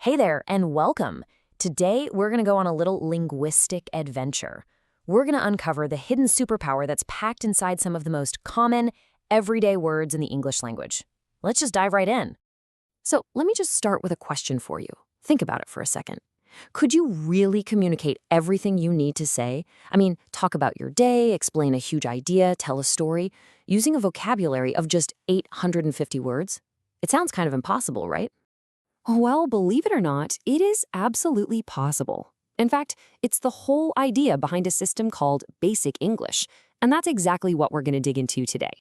Hey there, and welcome. Today, we're going to go on a little linguistic adventure. We're going to uncover the hidden superpower that's packed inside some of the most common, everyday words in the English language. Let's just dive right in. So, let me just start with a question for you. Think about it for a second. Could you really communicate everything you need to say? I mean, talk about your day, explain a huge idea, tell a story, using a vocabulary of just 850 words? It sounds kind of impossible, right? Well, believe it or not, it is absolutely possible. In fact, it's the whole idea behind a system called Basic English, and that's exactly what we're going to dig into today.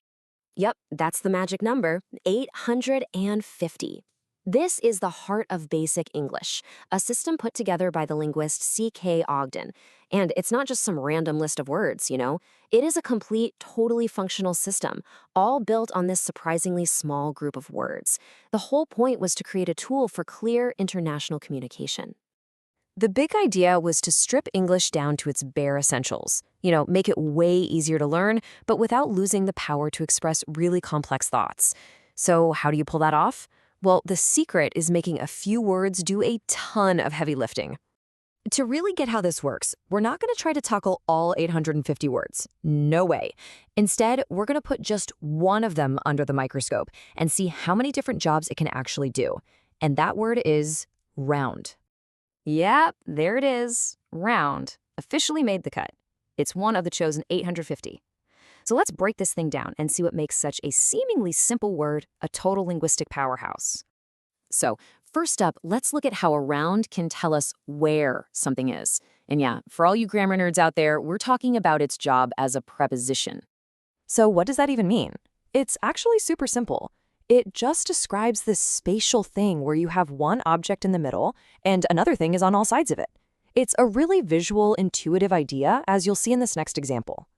Yep, that's the magic number, 850. This is the heart of Basic English, a system put together by the linguist C.K. Ogden. And it's not just some random list of words, It is a complete, totally functional system, all built on this surprisingly small group of words. The whole point was to create a tool for clear international communication. The big idea was to strip English down to its bare essentials, make it way easier to learn, but without losing the power to express really complex thoughts. So how do you pull that off? Well, the secret is making a few words do a ton of heavy lifting. To really get how this works, we're not going to try to tackle all 850 words. No way. Instead, we're going to put just one of them under the microscope and see how many different jobs it can actually do. And that word is round. Yep, there it is. Round. Officially made the cut. It's one of the chosen 850. So let's break this thing down and see what makes such a seemingly simple word a total linguistic powerhouse. So first up, let's look at how a round can tell us where something is. And yeah, for all you grammar nerds out there, we're talking about its job as a preposition. So what does that even mean? It's actually super simple. It just describes this spatial thing where you have one object in the middle and another thing is on all sides of it. It's a really visual, intuitive idea, as you'll see in this next example.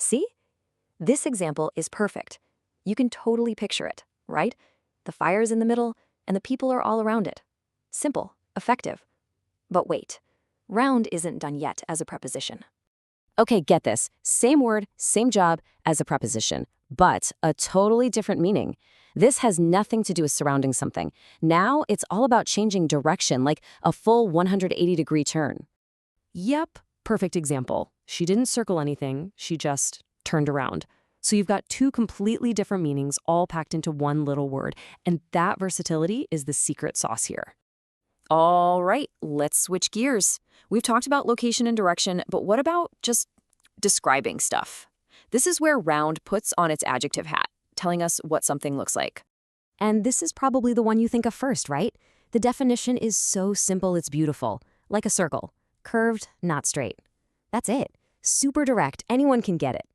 See? This example is perfect. You can totally picture it, right? The fire's in the middle, and the people are all around it. Simple, effective. But wait, round isn't done yet as a preposition. Okay, get this. Same word, same job as a preposition, but a totally different meaning. This has nothing to do with surrounding something. Now it's all about changing direction, like a full 180-degree turn. Yep, perfect example. She didn't circle anything, she just turned around. So you've got two completely different meanings all packed into one little word, and that versatility is the secret sauce here. All right, let's switch gears. We've talked about location and direction, but what about just describing stuff? This is where round puts on its adjective hat, telling us what something looks like. And this is probably the one you think of first, right? The definition is so simple it's beautiful, like a circle, curved, not straight. That's it. Super direct, anyone can get it.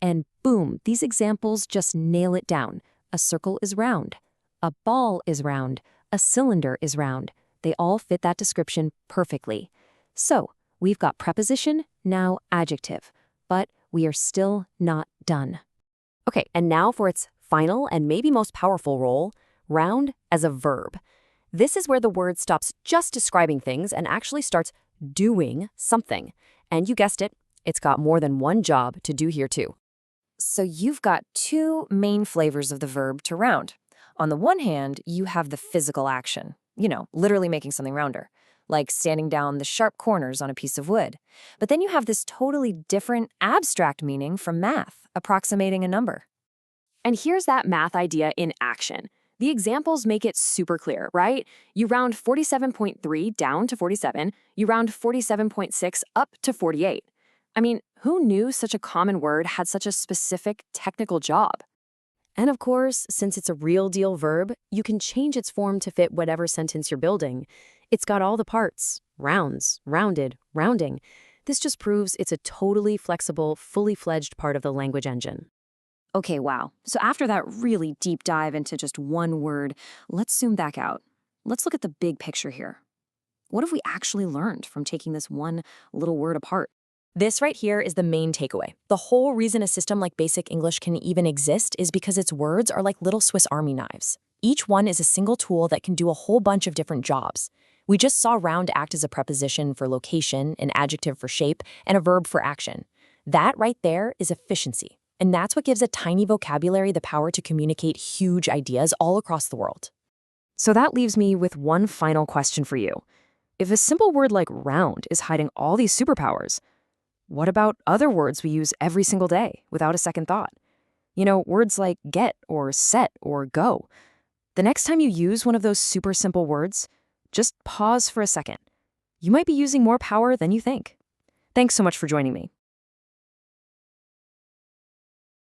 And boom, these examples just nail it down. A circle is round. A ball is round. A cylinder is round. They all fit that description perfectly. So, we've got preposition, now adjective. But we are still not done. Okay, and now for its final and maybe most powerful role, round as a verb. This is where the word stops just describing things and actually starts doing something. And you guessed it, it's got more than one job to do here too. So you've got two main flavors of the verb to round. On the one hand, you have the physical action, literally making something rounder, like sanding down the sharp corners on a piece of wood. But then you have this totally different abstract meaning from math, approximating a number. And here's that math idea in action. The examples make it super clear, right? You round 47.3 down to 47, you round 47.6 up to 48. I mean, who knew such a common word had such a specific technical job? And of course, since it's a real deal verb, you can change its form to fit whatever sentence you're building. It's got all the parts, rounds, rounded, rounding. This just proves it's a totally flexible, fully fledged part of the language engine. Okay, wow. So after that really deep dive into just one word, let's zoom back out. Let's look at the big picture here. What have we actually learned from taking this one little word apart? This right here is the main takeaway. The whole reason a system like Basic English can even exist is because its words are like little Swiss Army knives. Each one is a single tool that can do a whole bunch of different jobs. We just saw round act as a preposition for location, an adjective for shape, and a verb for action. That right there is efficiency. And that's what gives a tiny vocabulary the power to communicate huge ideas all across the world. So that leaves me with one final question for you. If a simple word like round is hiding all these superpowers, what about other words we use every single day without a second thought? Words like get or set or go. The next time you use one of those super simple words, just pause for a second. You might be using more power than you think. Thanks so much for joining me.